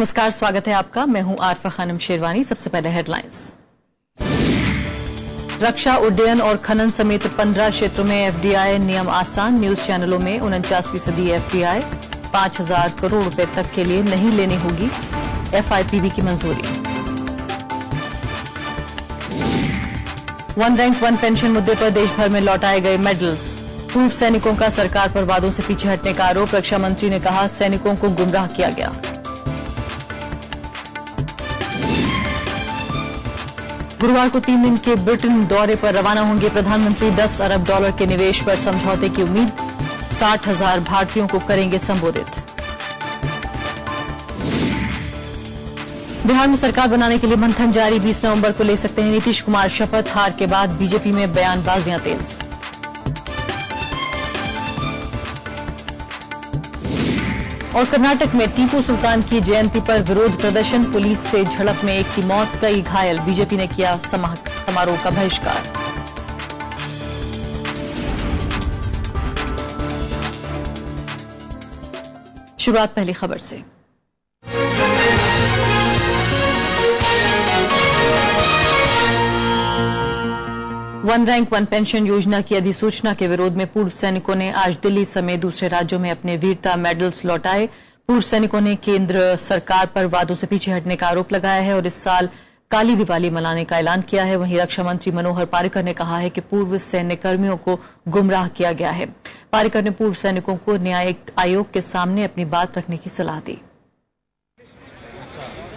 नमस्कार, स्वागत है आपका। मैं हूं आरफा खानम शेरवानी। सबसे पहले हेडलाइंस। रक्षा, उड्डयन और खनन समेत 15 क्षेत्रों में एफडीआई नियम आसान। न्यूज चैनलों में 49% एफडीआई 5,000 करोड़ रुपए तक के लिए नहीं लेनी होगी एफआईपीबी की मंजूरी। वन रैंक वन पेंशन मुद्दे पर देश भर में लौटाए गए मेडल्स। पूर्व सैनिकों का सरकार पर वादों से पीछे हटने का आरोप। रक्षा मंत्री ने कहा, सैनिकों को गुमराह किया गया। गुरुवार को 3 दिन के ब्रिटेन दौरे पर रवाना होंगे प्रधानमंत्री। $10 अरब के निवेश पर समझौते की उम्मीद। 60,000 भारतीयों को करेंगे संबोधित। बिहार में सरकार बनाने के लिए मंथन जारी। 20 नवंबर को ले सकते हैं नीतीश कुमार शपथ। हार के बाद बीजेपी में बयानबाजियां तेज। और कर्नाटक में टीपू सुल्तान की जयंती पर विरोध प्रदर्शन। पुलिस से झड़प में एक की मौत, कई घायल। बीजेपी ने किया समारोह का बहिष्कार। शुरुआत पहली खबर से। वन रैंक वन पेंशन योजना की अधिसूचना के विरोध में पूर्व सैनिकों ने आज दिल्ली समेत दूसरे राज्यों में अपने वीरता मेडल्स लौटाए। पूर्व सैनिकों ने केंद्र सरकार पर वादों से पीछे हटने का आरोप लगाया है और इस साल काली दिवाली मनाने का ऐलान किया है। वहीं रक्षा मंत्री मनोहर पार्रिकर ने कहा है कि पूर्व सैन्य कर्मियों को गुमराह किया गया है। पार्रिकर ने पूर्व सैनिकों को न्यायिक आयोग के सामने अपनी बात रखने की सलाह दी।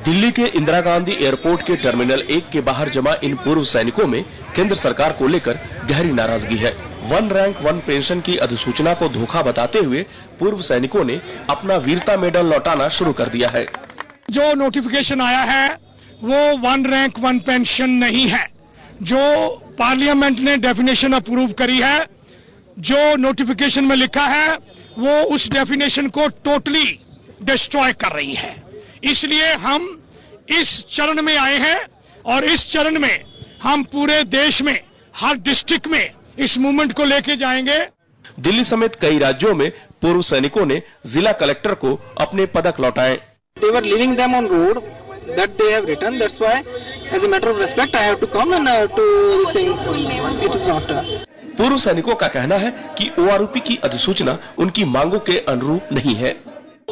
दिल्ली के इंदिरा गांधी एयरपोर्ट के टर्मिनल 1 के बाहर जमा इन पूर्व सैनिकों में केंद्र सरकार को लेकर गहरी नाराजगी है। वन रैंक वन पेंशन की अधिसूचना को धोखा बताते हुए पूर्व सैनिकों ने अपना वीरता मेडल लौटाना शुरू कर दिया है। जो नोटिफिकेशन आया है वो वन रैंक वन पेंशन नहीं है। जो पार्लियामेंट ने डेफिनेशन अप्रूव करी है, जो नोटिफिकेशन में लिखा है, वो उस डेफिनेशन को टोटली डिस्ट्रॉय कर रही है। इसलिए हम इस चरण में आए हैं और इस चरण में हम पूरे देश में हर डिस्ट्रिक्ट में इस मूवमेंट को लेके जाएंगे। दिल्ली समेत कई राज्यों में पूर्व सैनिकों ने जिला कलेक्टर को अपने पदक लौटाए। They were leaving them on road that they have written. That's why, as a matter of respect, I have to come and to this thing. It is not. पूर्व सैनिकों का कहना है कि ओआरओपी की अधिसूचना उनकी मांगों के अनुरूप नहीं है।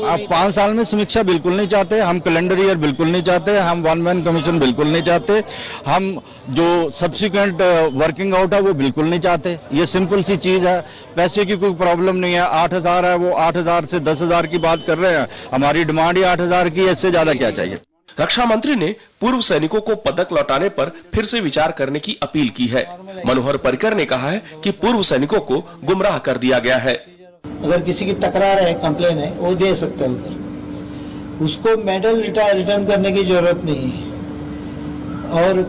आप 5 साल में समीक्षा बिल्कुल नहीं चाहते, हम कैलेंडर ईयर बिल्कुल नहीं चाहते, हम वन मैन कमीशन बिल्कुल नहीं चाहते, हम जो सब्सिक्वेंट वर्किंग आउट है वो बिल्कुल नहीं चाहते। ये सिंपल सी चीज है, पैसे की कोई प्रॉब्लम नहीं है। 8,000 है, वो 8,000 से 10,000 की बात कर रहे हैं। हमारी डिमांड ही 8,000 की है, इससे ज्यादा क्या चाहिए। रक्षा मंत्री ने पूर्व सैनिकों को पदक लौटाने पर फिर से विचार करने की अपील की है। मनोहर पर्रिकर ने कहा है कि पूर्व सैनिकों को गुमराह कर दिया गया है। अगर किसी की तकरार है, कंप्लेन है, वो दे सकता है उधर। उसको मेडल रिटर्न करने की जरूरत नहीं है। और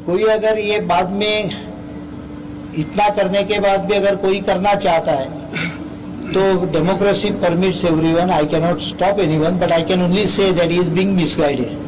कोई अगर ये बाद में इतना करने के बाद भी अगर कोई करना चाहता है तो democracy permits everyone. I can not stop anyone, but I can only say that he is being misguided.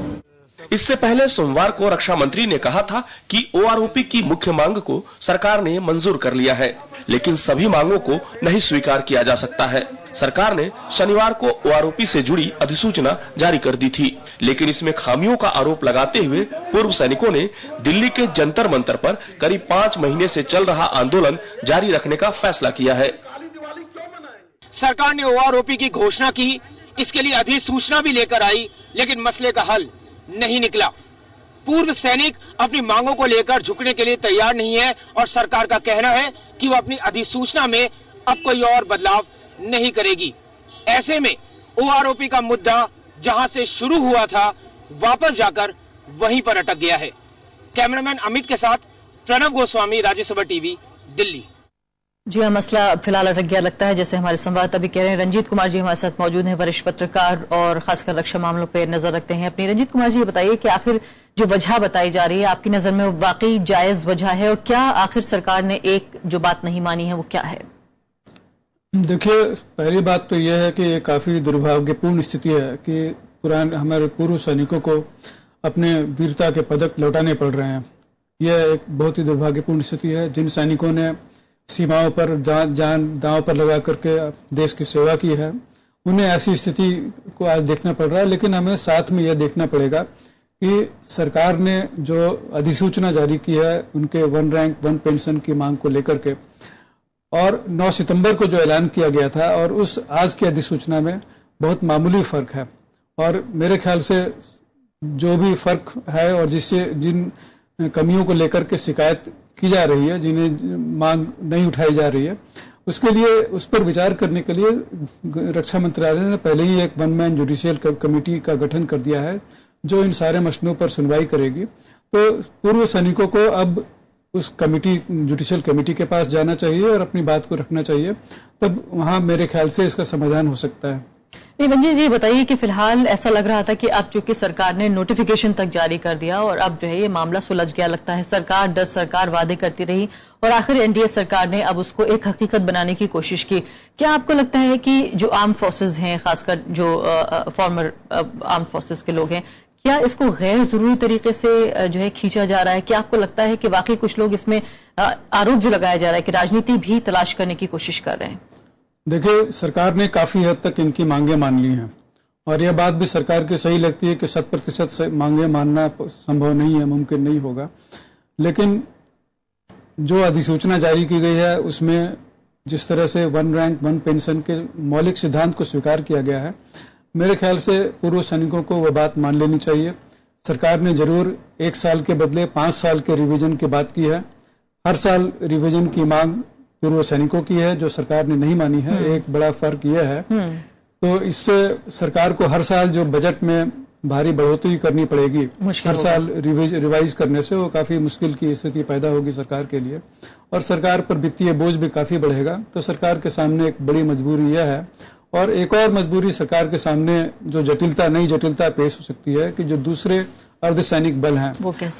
इससे पहले सोमवार को रक्षा मंत्री ने कहा था कि ओआरओपी की मुख्य मांग को सरकार ने मंजूर कर लिया है, लेकिन सभी मांगों को नहीं स्वीकार किया जा सकता है। सरकार ने शनिवार को ओआरओपी से जुड़ी अधिसूचना जारी कर दी थी, लेकिन इसमें खामियों का आरोप लगाते हुए पूर्व सैनिकों ने दिल्ली के जंतर मंतर पर करीब 5 महीने से चल रहा आंदोलन जारी रखने का फैसला किया है। सरकार ने ओआरओपी की घोषणा की, इसके लिए अधिसूचना भी लेकर आई, लेकिन मसले का हल नहीं निकला। पूर्व सैनिक अपनी मांगों को लेकर झुकने के लिए तैयार नहीं है और सरकार का कहना है कि वो अपनी अधिसूचना में अब कोई और बदलाव नहीं करेगी। ऐसे में ओआरओपी का मुद्दा जहां से शुरू हुआ था वापस जाकर वहीं पर अटक गया है। कैमरामैन अमित के साथ प्रणव गोस्वामी, राज्यसभा टीवी, दिल्ली। जी हाँ, मसला फिलहाल अटक गया लगता है, जैसे हमारे संवाददाता भी कह रहे हैं। रंजीत कुमार जी हमारे साथ मौजूद हैं, वरिष्ठ पत्रकार और खासकर रक्षा मामलों पर नजर रखते हैं अपनी। रंजीत कुमार जी, ये बताइए कि आखिर जो वजह बताई जा रही है आपकी नजर में वाकई जायज वजह है, और क्या आखिर सरकार ने एक जो बात नहीं मानी है वो क्या है? देखिए, पहली बात तो यह है कि ये काफी दुर्भाग्यपूर्ण स्थिति है कि हमारे पूर्व सैनिकों को अपने वीरता के पदक लौटाने पड़ रहे हैं। यह एक बहुत ही दुर्भाग्यपूर्ण स्थिति है। जिन सैनिकों ने सीमाओं पर जान दांव पर लगा करके देश की सेवा की है, उन्हें ऐसी स्थिति को आज देखना पड़ रहा है। लेकिन हमें साथ में यह देखना पड़ेगा कि सरकार ने जो अधिसूचना जारी की है उनके 1 रैंक 1 पेंशन की मांग को लेकर के, और 9 सितंबर को जो ऐलान किया गया था और उस आज की अधिसूचना में बहुत मामूली फर्क है। और मेरे ख्याल से जो भी फर्क है और जिससे जिन कमियों को लेकर के शिकायत की जा रही है, जिन्हें मांग नहीं उठाई जा रही है, उसके लिए उस पर विचार करने के लिए रक्षा मंत्रालय ने पहले ही एक 1 मैन जुडिशियल कमेटी का गठन कर दिया है जो इन सारे मसलों पर सुनवाई करेगी। तो पूर्व सैनिकों को अब उस कमेटी जुडिशियल कमेटी के पास जाना चाहिए और अपनी बात को रखना चाहिए, तब वहां मेरे ख्याल से इसका समाधान हो सकता है। रंजन जी, बताइए कि फिलहाल ऐसा लग रहा था कि अब चूंकि सरकार ने नोटिफिकेशन तक जारी कर दिया और अब जो है ये मामला सुलझ गया, लगता है सरकार 10 सरकार वादे करती रही और आखिर एनडीए सरकार ने अब उसको एक हकीकत बनाने की कोशिश की। क्या आपको लगता है कि जो आर्म फोर्सेज हैं, खासकर जो फॉर्मर आर्म फोर्सेज के लोग हैं, क्या इसको गैर जरूरी तरीके से जो है खींचा जा रहा है? क्या आपको लगता है कि वाकई कुछ लोग इसमें आरोप जो लगाया जा रहा है कि राजनीति भी तलाश करने की कोशिश कर रहे हैं? देखिए, सरकार ने काफी हद तक इनकी मांगे मान ली हैं और यह बात भी सरकार की सही लगती है कि 100% मांगे मानना संभव नहीं है, मुमकिन नहीं होगा। लेकिन जो अधिसूचना जारी की गई है उसमें जिस तरह से 1 रैंक 1 पेंशन के मौलिक सिद्धांत को स्वीकार किया गया है, मेरे ख्याल से पूर्व सैनिकों को वह बात मान लेनी चाहिए। सरकार ने जरूर 1 साल के बदले 5 साल के रिवीजन की बात की है। हर साल रिवीजन की मांग पूर्व सैनिकों की है जो सरकार ने नहीं मानी है। एक बड़ा फर्क यह है, तो इससे सरकार को हर साल जो बजट में भारी बढ़ोतरी करनी पड़ेगी, हर साल रिवाइज करने से वो काफी मुश्किल की स्थिति पैदा होगी सरकार के लिए और सरकार पर वित्तीय बोझ भी काफी बढ़ेगा। तो सरकार के सामने एक बड़ी मजबूरी यह है। और एक और मजबूरी सरकार के सामने जो नई जटिलता पेश हो सकती है कि जो दूसरे अर्धसैनिक बल हैं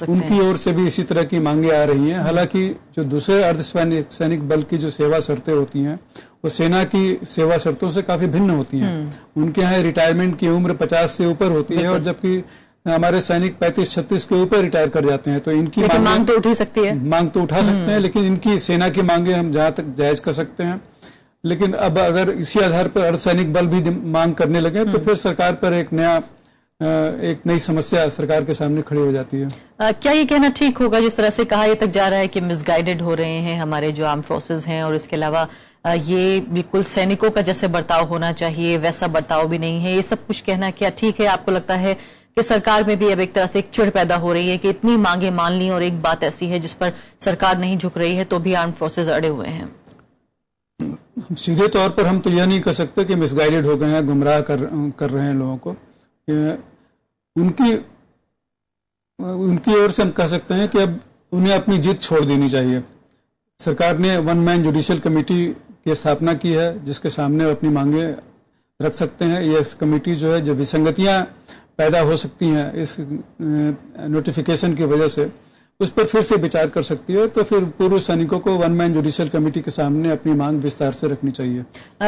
उनकी ओर से भी इसी तरह की मांगे आ रही हैं। हालांकि जो दूसरे अर्धसैनिक बल की जो सेवा शर्तें होती हैं वो सेना की सेवा शर्तों से काफी भिन्न होती हैं। उनके यहाँ रिटायरमेंट की उम्र 50 से ऊपर होती है और जबकि हमारे सैनिक 35-36 के ऊपर रिटायर कर जाते हैं। तो इनकी मांग तो उठी सकती है, मांग तो उठा सकते हैं, लेकिन इनकी सेना की मांगे हम जहां तक जायज कर सकते हैं। लेकिन अब अगर इसी आधार पर अर्धसैनिक बल भी मांग करने लगे तो फिर सरकार पर एक नई समस्या सरकार के सामने खड़ी हो जाती है। क्या ये कहना ठीक होगा, जिस तरह से कहा तक जा रहा है कि मिसगाइडेड हो रहे हैं हमारे जो आर्म फोर्सेज हैं और इसके अलावा ये बिल्कुल सैनिकों का जैसे बर्ताव होना चाहिए वैसा बर्ताव भी नहीं है, ये सब कुछ कहना क्या ठीक है? आपको लगता है कि सरकार में भी अब एक तरह से एक चिढ़ पैदा हो रही है कि इतनी मांगे मान ली और एक बात ऐसी है जिस पर सरकार नहीं झुक रही है तो भी आर्म फोर्सेज अड़े हुए हैं? सीधे तौर पर हम तो यह नहीं कर सकते कि मिसगाइडेड हो गए हैं, गुमराह कर रहे हैं लोगों को। उनकी ओर से हम कह सकते हैं कि अब उन्हें अपनी जिद छोड़ देनी चाहिए। सरकार ने 1 मैन जुडिशियल कमेटी की स्थापना की है जिसके सामने अपनी मांगे रख सकते हैं। ये कमेटी जो है, जो विसंगतियां पैदा हो सकती हैं इस नोटिफिकेशन की वजह से, उस पर फिर से विचार कर सकती है। तो फिर पूर्व सैनिकों को 1 मैन जुडिशियल कमेटी के सामने अपनी मांग विस्तार से रखनी चाहिए।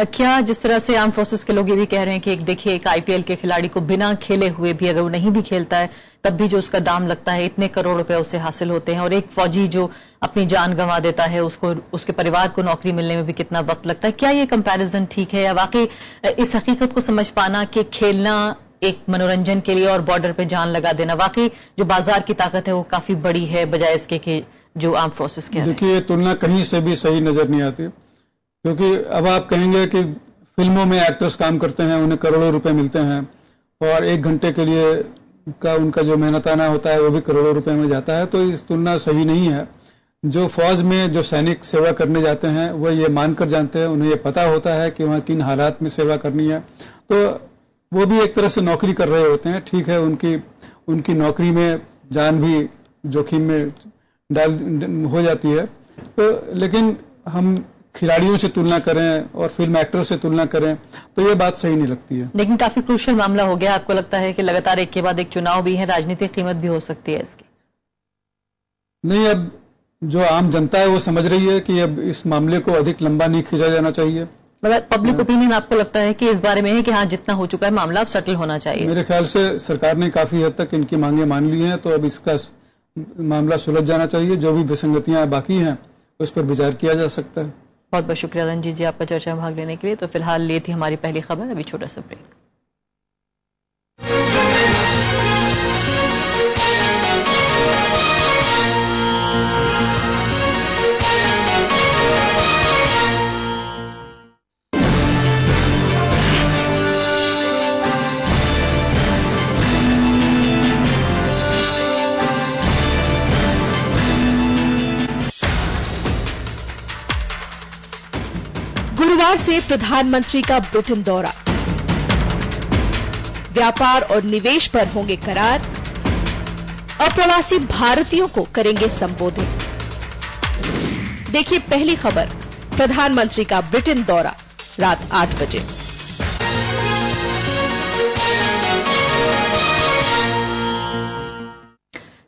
क्या जिस तरह से आर्म फोर्सेस के लोग ये भी कह रहे हैं कि देखिए एक आईपीएल के खिलाड़ी को बिना खेले हुए भी अगर वो नहीं भी खेलता है तब भी जो उसका दाम लगता है इतने करोड़ रुपए उसे हासिल होते हैं, और एक फौजी जो अपनी जान गंवा देता है उसको उसके परिवार को नौकरी मिलने में भी कितना वक्त लगता है, क्या ये कंपैरिजन ठीक है? या वाकई इस हकीकत को समझ पाना कि खेलना एक मनोरंजन के लिए और बॉर्डर पे जान लगा देना, वाकई जो बाजार की ताकत है वो काफी बड़ी है बजाय इसके कि जो आर्म फोर्सेस के? देखिए, तुलना कहीं से भी सही नजर नहीं आती, क्योंकि अब आप कहेंगे कि फिल्मों में एक्टर्स काम करते हैं, उन्हें करोड़ों रुपए मिलते हैं और 1 घंटे के लिए उनका जो मेहनताना होता है वो भी करोड़ों रुपए में जाता है। तो इस तुलना सही नहीं है। जो फौज में जो सैनिक सेवा करने जाते हैं वो ये मानकर जानते हैं, उन्हें ये पता होता है कि वहाँ किन हालात में सेवा करनी है, तो वो भी एक तरह से नौकरी कर रहे होते हैं। ठीक है, उनकी नौकरी में जान भी जोखिम में हो जाती है, तो लेकिन हम खिलाड़ियों से तुलना करें और फिल्म एक्टर से तुलना करें तो ये बात सही नहीं लगती है। लेकिन काफी क्रूशियल मामला हो गया। आपको लगता है कि लगातार एक के बाद एक चुनाव भी है, राजनीतिक कीमत भी हो सकती है इसकी? नहीं, अब जो आम जनता है वो समझ रही है कि अब इस मामले को अधिक लंबा नहीं खींचा जाना चाहिए। मगर पब्लिक ओपिनियन आपको लगता है कि इस बारे में है कि हाँ जितना हो चुका है मामला अब सेटल होना चाहिए? मेरे ख्याल से सरकार ने काफी हद तक इनकी मांगे मान ली हैं, तो अब इसका मामला सुलझ जाना चाहिए। जो भी विसंगतियां बाकी हैं उस पर विचार किया जा सकता है। बहुत बहुत शुक्रिया रंजीत जी आपका चर्चा में भाग लेने के लिए। तो फिलहाल ये थी हमारी पहली खबर, अभी छोटा सा ब्रेक। गुरुवार से प्रधानमंत्री का ब्रिटेन दौरा, व्यापार और निवेश पर होंगे करार, अप्रवासी भारतीयों को करेंगे संबोधित। देखिए पहली खबर, प्रधानमंत्री का ब्रिटेन दौरा, रात 8 बजे।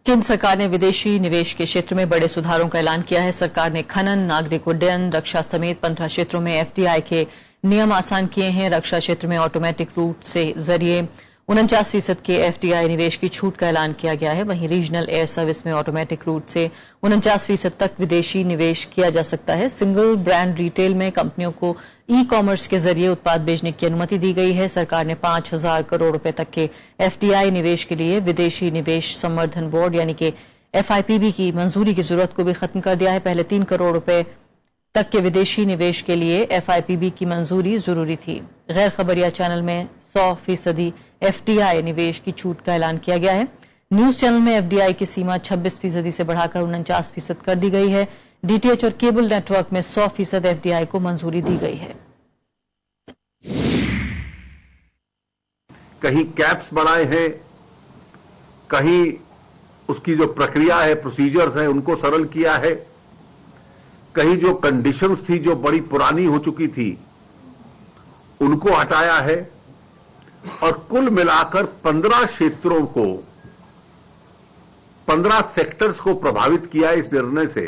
केंद्र सरकार ने विदेशी निवेश के क्षेत्र में बड़े सुधारों का ऐलान किया है। सरकार ने खनन, नागरिक उड्डयन, रक्षा समेत 15 क्षेत्रों में एफडीआई के नियम आसान किए हैं। रक्षा क्षेत्र में ऑटोमेटिक रूट से जरिए 49% के एफडीआई निवेश की छूट का ऐलान किया गया है। वहीं रीजनल एयर सर्विस में ऑटोमेटिक रूट से 49% तक विदेशी निवेश किया जा सकता है। सिंगल ब्रांड रिटेल में कंपनियों को ई कॉमर्स के जरिए उत्पाद बेचने की अनुमति दी गई है। सरकार ने 5,000 करोड़ रुपए तक के एफडीआई निवेश के लिए विदेशी निवेश संवर्धन बोर्ड यानी कि एफआईपीबी की मंजूरी की जरूरत को भी खत्म कर दिया है। पहले 3 करोड़ रुपए तक के विदेशी निवेश के लिए एफआईपीबी की मंजूरी जरूरी थी। गैर खबरिया चैनल में 100% एफडीआई निवेश की छूट का ऐलान किया गया है। न्यूज चैनल में एफडीआई की सीमा 26% से बढ़ाकर 49% कर दी गई है। डीटीएच और केबल नेटवर्क में 100% एफडीआई को मंजूरी दी गई है। कहीं कैप्स बढ़ाए हैं, कहीं उसकी जो प्रक्रिया है, प्रोसीजर्स है, उनको सरल किया है, कहीं जो कंडीशंस थी जो बड़ी पुरानी हो चुकी थी उनको हटाया है और कुल मिलाकर 15 क्षेत्रों को, 15 सेक्टर्स को प्रभावित किया इस निर्णय से,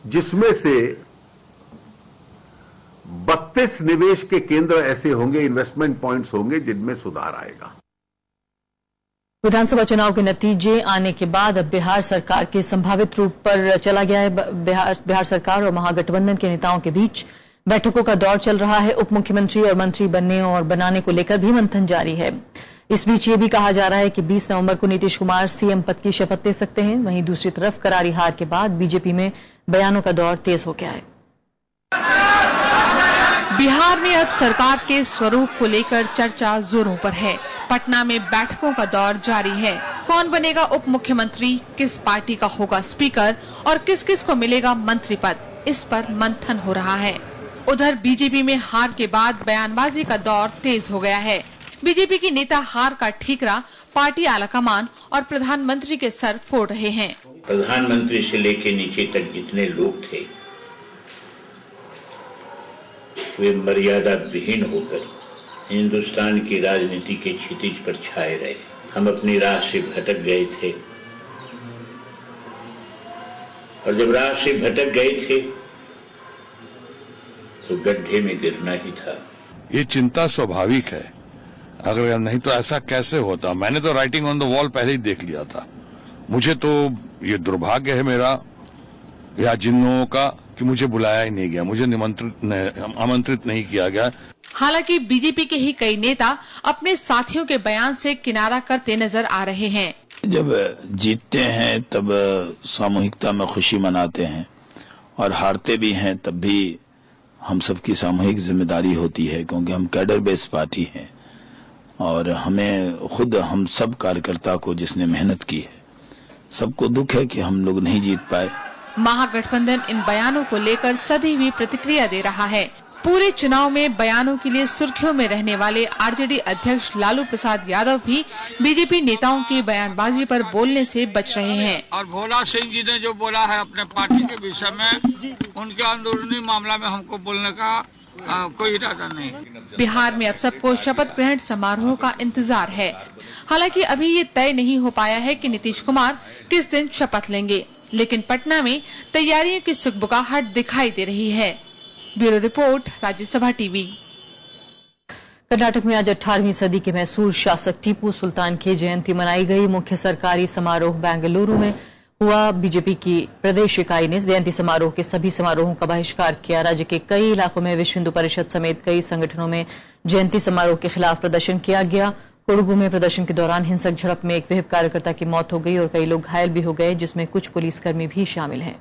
जिसमें से 32 निवेश के केंद्र ऐसे होंगे, इन्वेस्टमेंट पॉइंट्स होंगे जिनमें सुधार आएगा। विधानसभा चुनाव के नतीजे आने के बाद अब बिहार सरकार के संभावित रूप पर चला गया है। बिहार सरकार और महागठबंधन के नेताओं के बीच बैठकों का दौर चल रहा है। उप मुख्यमंत्री और मंत्री बनने और बनाने को लेकर भी मंथन जारी है। इस बीच ये भी कहा जा रहा है कि 20 नवंबर को नीतीश कुमार सीएम पद की शपथ ले सकते हैं। वहीं दूसरी तरफ करारी हार के बाद बीजेपी में बयानों का दौर तेज हो गया है। बिहार में अब सरकार के स्वरूप को लेकर चर्चा जोरों पर है। पटना में बैठकों का दौर जारी है। कौन बनेगा उप मुख्यमंत्री, किस पार्टी का होगा स्पीकर और किस किस को मिलेगा मंत्री पद, इस पर मंथन हो रहा है। उधर बीजेपी में हार के बाद बयानबाजी का दौर तेज हो गया है। बीजेपी की नेता हार का ठीकरा पार्टी आलाकमान और प्रधानमंत्री के सर फोड़ रहे हैं। प्रधानमंत्री से लेकर नीचे तक जितने लोग थे वे मर्यादा विहीन होकर हिंदुस्तान की राजनीति के क्षितिज पर छाए रहे। हम अपनी राह से भटक गए थे और जब राह से भटक गए थे तो गड्ढे में गिरना ही था। ये चिंता स्वाभाविक है, अगर नहीं तो ऐसा कैसे होता। मैंने तो राइटिंग ऑन द वॉल पहले ही देख लिया था। मुझे तो ये दुर्भाग्य है मेरा या जिन लोगों का कि मुझे बुलाया ही नहीं गया, मुझे आमंत्रित नहीं किया गया। हालांकि बीजेपी के ही कई नेता अपने साथियों के बयान से किनारा करते नजर आ रहे हैं। जब जीतते हैं तब सामूहिकता में खुशी मनाते हैं और हारते भी हैं तब भी हम सबकी सामूहिक जिम्मेदारी होती है, क्योंकि हम कैडर बेस्ड पार्टी हैं और हमें खुद हम सब कार्यकर्ता को जिसने मेहनत की है सबको दुख है कि हम लोग नहीं जीत पाए। महागठबंधन इन बयानों को लेकर सधी हुई प्रतिक्रिया दे रहा है। पूरे चुनाव में बयानों के लिए सुर्खियों में रहने वाले आरजेडी अध्यक्ष लालू प्रसाद यादव भी बीजेपी नेताओं की बयानबाजी पर बोलने से बच रहे हैं। और भोला सिंह जी ने जो बोला है अपने पार्टी के विषय में, उनके अंदरूनी मामला में हमको बोलने का कोई इरादा नहीं। बिहार में अब सबको शपथ ग्रहण समारोह का इंतजार है। हालांकि अभी ये तय नहीं हो पाया है कि नीतीश कुमार किस दिन शपथ लेंगे, लेकिन पटना में तैयारियों की सुगबुगाहट दिखाई दे रही है। Bureau report, Rajya Sabha TV. Karnataka में आज 18वीं सदी के मैसूर शासक टीपू सुल्तान की जयंती मनाई गई। मुख्य सरकारी समारोह बेंगलुरु में हुआ। बीजेपी की प्रदेश इकाई ने जयंती समारोह के सभी समारोहों का बहिष्कार किया। राज्य के कई इलाकों में विश्व हिंदू परिषद समेत कई संगठनों में जयंती समारोह के खिलाफ प्रदर्शन किया गया। कोडगू में प्रदर्शन के दौरान हिंसक झड़प में एक विहिप कार्यकर्ता की मौत हो गई और कई लोग घायल भी हो गए, जिसमें कुछ पुलिसकर्मी भी शामिल हैं।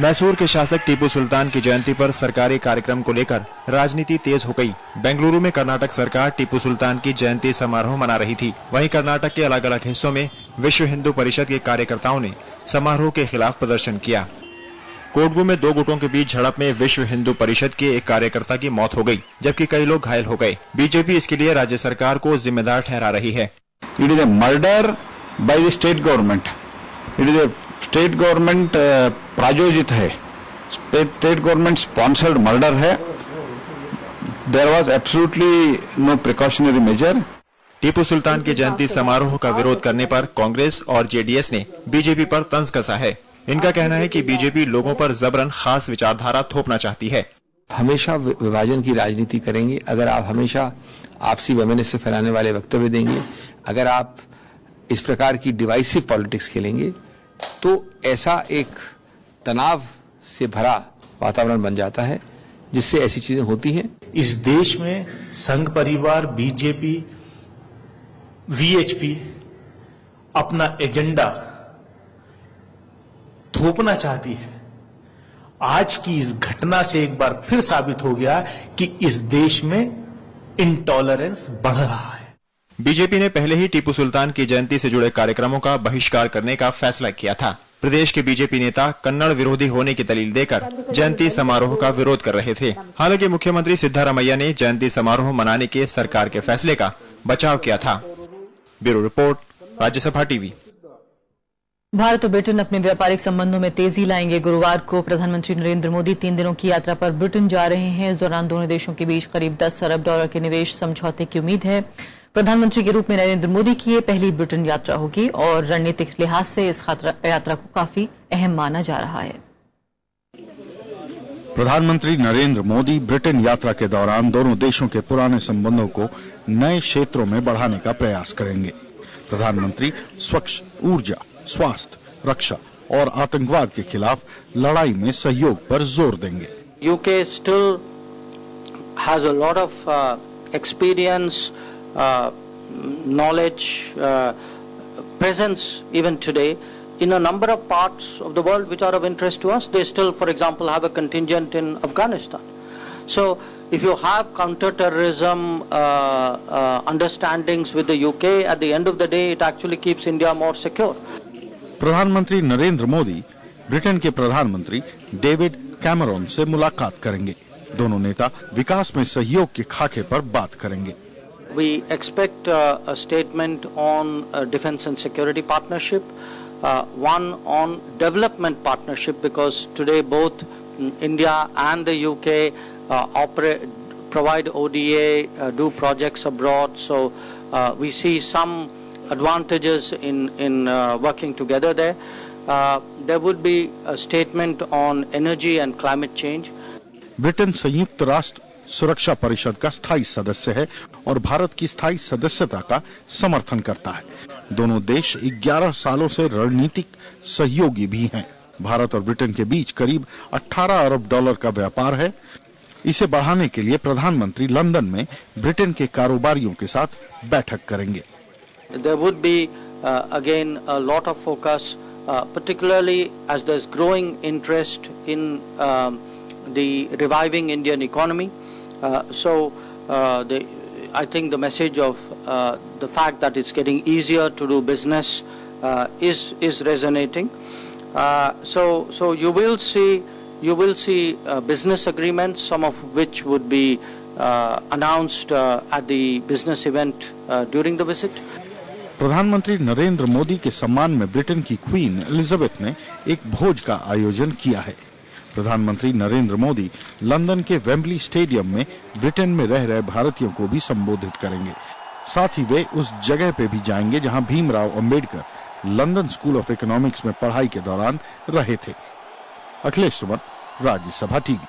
मैसूर के शासक टीपू सुल्तान की जयंती पर सरकारी कार्यक्रम को लेकर राजनीति तेज हो गई। बेंगलुरु में कर्नाटक सरकार टीपू सुल्तान की जयंती समारोह मना रही थी। वहीं कर्नाटक के अलग अलग हिस्सों में विश्व हिंदू परिषद के कार्यकर्ताओं ने समारोह के खिलाफ प्रदर्शन किया। कोडगू में दो गुटों के बीच झड़प में विश्व हिंदू परिषद के एक कार्यकर्ता की मौत हो गई, जबकि कई लोग घायल हो गए। बीजेपी इसके लिए राज्य सरकार को जिम्मेदार ठहरा रही है। It is a murder by the state government. It is a state government प्रायोजित है, स्टेट गवर्नमेंट स्पॉन्सर्ड मर्डर है। There was absolutely no precautionary measure. Tipu Sultan की जयंती समारोह का विरोध करने पर कांग्रेस और जेडीएस ने बीजेपी पर तंज कसा है। इनका कहना है कि बीजेपी लोगों पर जबरन खास विचारधारा थोपना चाहती है। हमेशा विभाजन की राजनीति करेंगे अगर आप हमेशा आपसी वैमनस्य फैलाने वाले वक्तव्य देंगे, अगर आप इस प्रकार की डिवाइसिव पॉलिटिक्स खेलेंगे, तो ऐसा एक तनाव से भरा वातावरण बन जाता है जिससे ऐसी चीजें होती हैं। इस देश में संघ परिवार, बीजेपी, वीएचपी अपना एजेंडा थोपना चाहती है। आज की इस घटना से एक बार फिर साबित हो गया कि इस देश में इंटॉलरेंस बढ़ रहा है। बीजेपी ने पहले ही टीपू सुल्तान की जयंती से जुड़े कार्यक्रमों का बहिष्कार करने का फैसला किया था। प्रदेश के बीजेपी नेता कन्नड़ विरोधी होने की दलील देकर जयंती समारोह का विरोध कर रहे थे। हालांकि मुख्यमंत्री सिद्धारमैया ने जयंती समारोह मनाने के सरकार के फैसले का बचाव किया था। Bureau report, Rajya Sabha TV. Bharat और ब्रिटेन अपने व्यापारिक संबंधों में तेजी लाएंगे। गुरुवार को प्रधानमंत्री नरेंद्र मोदी 3 दिनों की यात्रा पर ब्रिटेन जा रहे हैं। इस दौरान दोनों देशों के बीच करीब 10 अरब डॉलर के निवेश समझौते की उम्मीद है। प्रधानमंत्री के रूप में नरेंद्र मोदी की ये पहली ब्रिटेन यात्रा होगी और रणनीतिक लिहाज से इस यात्रा को काफी अहम माना जा रहा है। प्रधानमंत्री नरेंद्र मोदी ब्रिटेन यात्रा के दौरान दोनों देशों के पुराने संबंधों को नए क्षेत्रों में बढ़ाने का प्रयास करेंगे। प्रधानमंत्री स्वच्छ ऊर्जा, स्वास्थ्य, रक्षा और आतंकवाद के खिलाफ लड़ाई में सहयोग पर जोर देंगे। UK still has a lot of experience, knowledge, presence even today in a number of parts of the world which are of interest to us. They still, for example, have a contingent in Afghanistan. So if you have counter-terrorism understandings with the UK, at the end of the day it actually keeps India more secure. प्रधानमंत्री Narendra Modi Britain के प्रधानमंत्री David Cameron से मुलाकात करेंगे। दोनों नेता विकास में सहयोग के खाके पर बात करेंगे। We expect a statement on defense and security partnership, one on development partnership, because today both India and the UK provide ODA, do projects abroad, so we see some advantages in working together there. There would be a statement on energy and climate change. Britain संयुक्त राष्ट्र सुरक्षा परिषद का स्थायी सदस्य है और भारत की स्थायी सदस्यता का समर्थन करता है। दोनों देश 11 सालों से रणनीतिक सहयोगी भी हैं। भारत और ब्रिटेन के बीच करीब 18 अरब डॉलर का व्यापार है। इसे बढ़ाने के लिए प्रधानमंत्री लंदन में ब्रिटेन के कारोबारियों के साथ बैठक करेंगे। There would be again a lot of focus, particularly as there's growing interest in the reviving Indian economy. I think the message of the fact that it's getting easier to do business is resonating. So you will see business agreements, some of which would be announced at the business event during the visit. प्रधानमंत्री नरेंद्र मोदी के सम्मान में Britain की queen Elizabeth ने एक भोज का आयोजन किया है। प्रधानमंत्री नरेंद्र मोदी लंदन के वेम्बली स्टेडियम में ब्रिटेन में रह रहे भारतीयों को भी संबोधित करेंगे। साथ ही वे उस जगह पे भी जाएंगे जहां Bhimrao Ambedkar London school of economics में पढ़ाई के दौरान रहे थे। अखिलेश सुमन, राज्यसभा टीवी।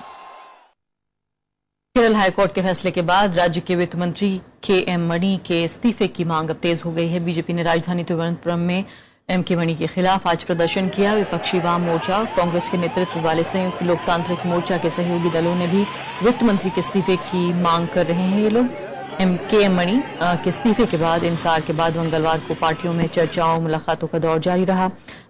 केरल हाईकोर्ट के फैसले के बाद राज्य के वित्त मंत्री KM मणि के इस्तीफे की मांग अब तेज हो गई है। बीजेपी ने राजधानी तिरुवनंतपुरम में MK मणि के खिलाफ आज प्रदर्शन किया। विपक्षी वाम मोर्चा और कांग्रेस के नेतृत्व वाले संयुक्त लोकतांत्रिक मोर्चा के सहयोगी दलों ने भी वित्त मंत्री के इस्तीफे की मांग कर रहे हैं। ये लोग KM मणि के इस्तीफे के बाद इनकार के बाद मंगलवार को पार्टियों में चर्चाओं मुलाकातों का दौर जारी रहा।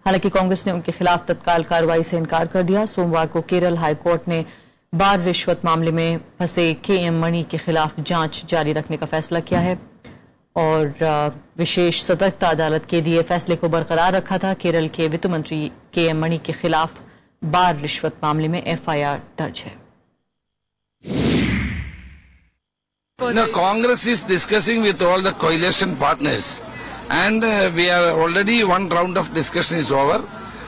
हालांकि कांग्रेस ने उनके खिलाफ तत्काल कार्रवाई से इनकार कर दिया। सोमवार को केरल हाईकोर्ट ने बार रिश्वत मामले में फंसे KM मणि के खिलाफ जांच जारी रखने का फैसला किया है और विशेष सतर्कता अदालत के दिए फैसले को बरकरार रखा था। केरल के वित्त मंत्री KM मणि के खिलाफ बार रिश्वत मामले में FIR दर्ज है। No, Congress is discussing with all the coalition partners, and we are already one round of discussion is over,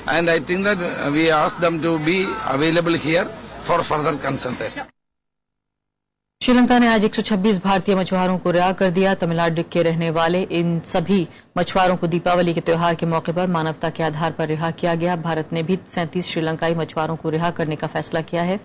and I think that we ask them to be available here for further consultation. Sri Lanka ने आज 126 भारतीय मछुआरों को रिहा कर दिया। तमिलनाडु के रहने वाले इन सभी मछुआरों को दीपावली के त्योहार के मौके पर मानवता के आधार पर रिहा किया गया। भारत ने भी 37 श्रीलंकाई मछुआरों को रिहा करने का फैसला किया है।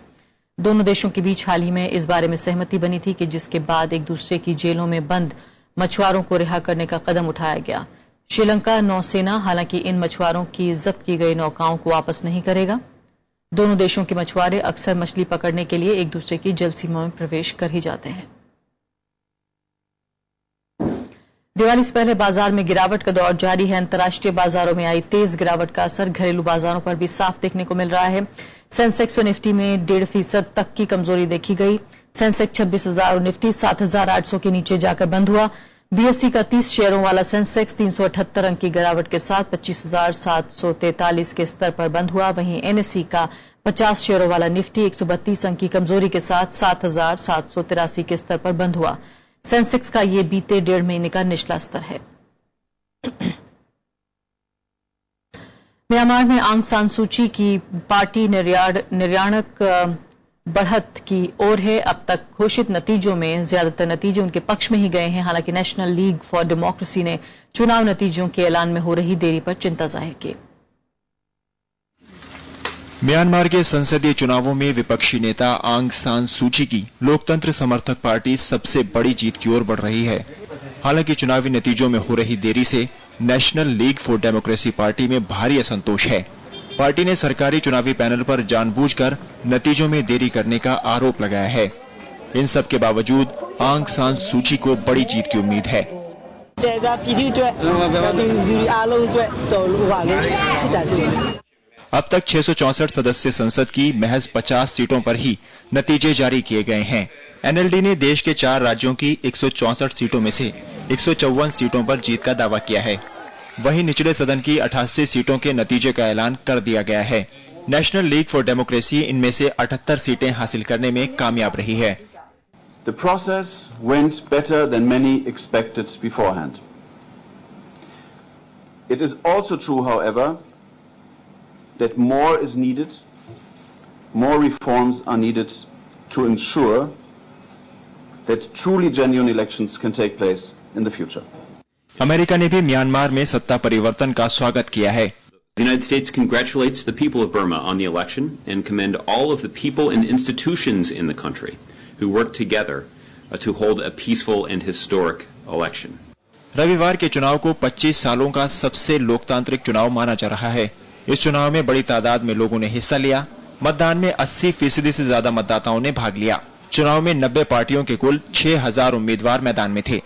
दोनों देशों के बीच हाल ही में इस बारे में सहमति बनी थी कि जिसके बाद एक दूसरे की जेलों में बंद मछुआरों को रिहा करने का कदम उठाया गया। श्रीलंका नौसेना हालांकि इन मछुआरों की जब्त की गई नौकाओं को वापस नहीं करेगा। दोनों देशों के मछुआरे अक्सर मछली पकड़ने के लिए एक दूसरे की जल सीमा में प्रवेश कर ही जाते हैं। दिवाली से पहले बाजार में गिरावट का दौर जारी है। अंतर्राष्ट्रीय बाजारों में आई तेज गिरावट का असर घरेलू बाजारों पर भी साफ देखने को मिल रहा है। सेंसेक्स और निफ्टी में 1.5% तक की कमजोरी देखी गई। सेंसेक्स 26,000 और निफ्टी 7,800 के नीचे जाकर बंद हुआ। BSE का 30 शेयरों वाला सेंसेक्स 378 अंक की गिरावट के साथ 25,743 के स्तर पर बंद हुआ। वहीं NSE का 50 शेयरों वाला निफ्टी 132 अंक की कमजोरी के साथ 7,783 के स्तर पर बंद हुआ। सेंसेक्स का ये बीते 1.5 महीने का निचला स्तर है। म्यांमार में आंग सान सूची की पार्टी निर्णायक बढ़त की ओर है। अब तक घोषित नतीजों में ज्यादातर नतीजे उनके पक्ष में ही गए हैं। हालांकि नेशनल लीग फॉर डेमोक्रेसी ने चुनाव नतीजों के ऐलान में हो रही देरी पर चिंता जाहिर की। म्यांमार के संसदीय चुनावों में विपक्षी नेता आंग सान सूची की लोकतंत्र समर्थक पार्टी सबसे बड़ी जीत की ओर बढ़ रही है। हालांकि चुनावी नतीजों में हो रही देरी से national league for democracy party में भारी असंतोष है। पार्टी ने सरकारी चुनावी पैनल पर जानबूझकर नतीजों में देरी करने का आरोप लगाया है। इन सब के बावजूद आंग सान सूची को बड़ी जीत की उम्मीद है। अब तक 664 सदस्य संसद की महज 50 सीटों पर ही नतीजे जारी किए गए हैं। NLD ने देश के 4 राज्यों की 164 सीटों में से 154 सीटों पर जीत का दावा किया है। वहीं निचले सदन की 88 सीटों के नतीजे का ऐलान कर दिया गया है। नेशनल लीग फॉर डेमोक्रेसी इनमें से 78 सीटें हासिल करने में कामयाब रही है। The process went better than many expected beforehand. It is also true, however, that more is needed, more reforms are needed to ensure that truly genuine elections can take place in the future. America ने भी Myanmar में सत्ता परिवर्तन का स्वागत किया है। The United States congratulates the people of Burma on the election and commend all of the people and institutions in the country who worked together to hold a peaceful and historic election. रविवार के चुनाव को 25 सालों का सबसे लोकतांत्रिक चुनाव माना जा रहा है। इस चुनाव में बड़ी तादाद में लोगों ने हिस्सा लिया। मतदान में 80% से ज्यादा मतदाताओं ने भाग लिया। चुनाव में 90 पार्टियों के कुल 6,000 उम्मीदवार मैदान में थे।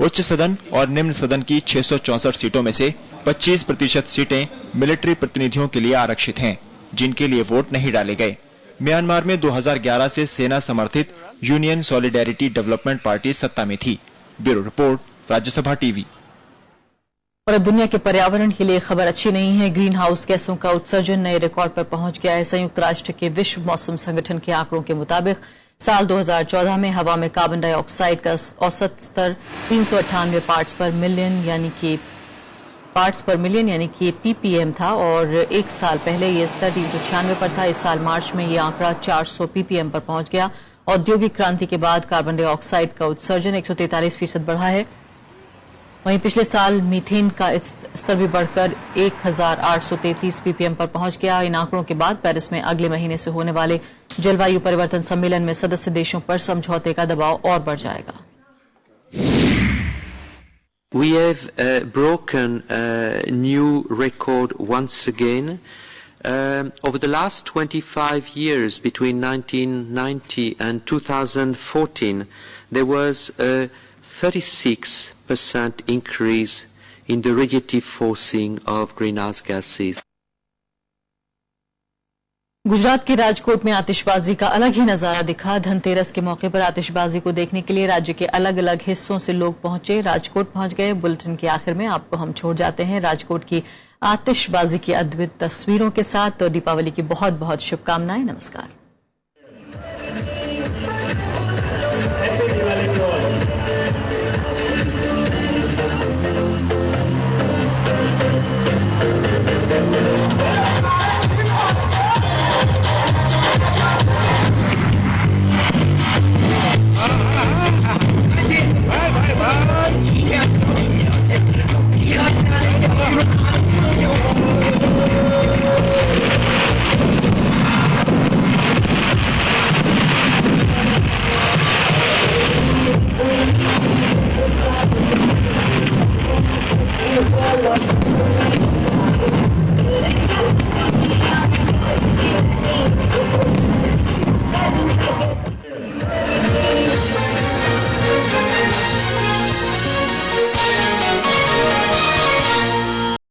उच्च सदन और निम्न सदन की 664 सीटों में से 25% सीटें मिलिट्री प्रतिनिधियों के लिए आरक्षित हैं, जिनके लिए वोट नहीं डाले गए। म्यांमार में 2011 से सेना समर्थित यूनियन सॉलिडेरिटी डेवलपमेंट पार्टी सत्ता में थी। Bureau report, Rajya Sabha TV. और दुनिया के पर्यावरण के लिए खबर अच्छी नहीं है। ग्रीन हाउस गैसों का उत्सर्जन नए रिकॉर्ड पर पहुंच गया है। संयुक्त राष्ट्र के विश्व मौसम संगठन के आंकड़ों के मुताबिक साल 2014 में हवा में कार्बन डाइऑक्साइड का औसत स्तर 398 पार्ट्स पर मिलियन यानी कि ppm था और एक साल पहले ये स्तर 396 पर था। इस साल मार्च में ये आंकड़ा 400 ppm पर पहुंच गया। औद्योगिक क्रांति के बाद कार्बन डाइऑक्साइड का उत्सर्जन 143% बढ़ा है। वहीं पिछले साल मीथेन का स्तर भी बढ़कर 1833 ppm पर पहुंच गया। इन आंकड़ों के बाद पेरिस में अगले महीने से होने वाले जलवायु परिवर्तन सम्मेलन में सदस्य देशों पर समझौते का दबाव और बढ़ जाएगा। We have broken a new record once again. Over the last 25 years, between 1990 and 2014, there was a 36% increase in the relative forcing of greenhouse gases. Gujarat के राजकोट में आतिशबाजी का अलग ही नजारा दिखा। धनतेरस के मौके पर आतिशबाजी को देखने के लिए राज्य के अलग अलग हिस्सों से लोग पहुंचे, राजकोट पहुंच गए। बुलेटिन के आखिर में आपको हम छोड़ जाते हैं राजकोट की आतिशबाजी की अद्भुत तस्वीरों के साथ। तो दीपावली की बहुत बहुत शुभकामनाएं। नमस्कार।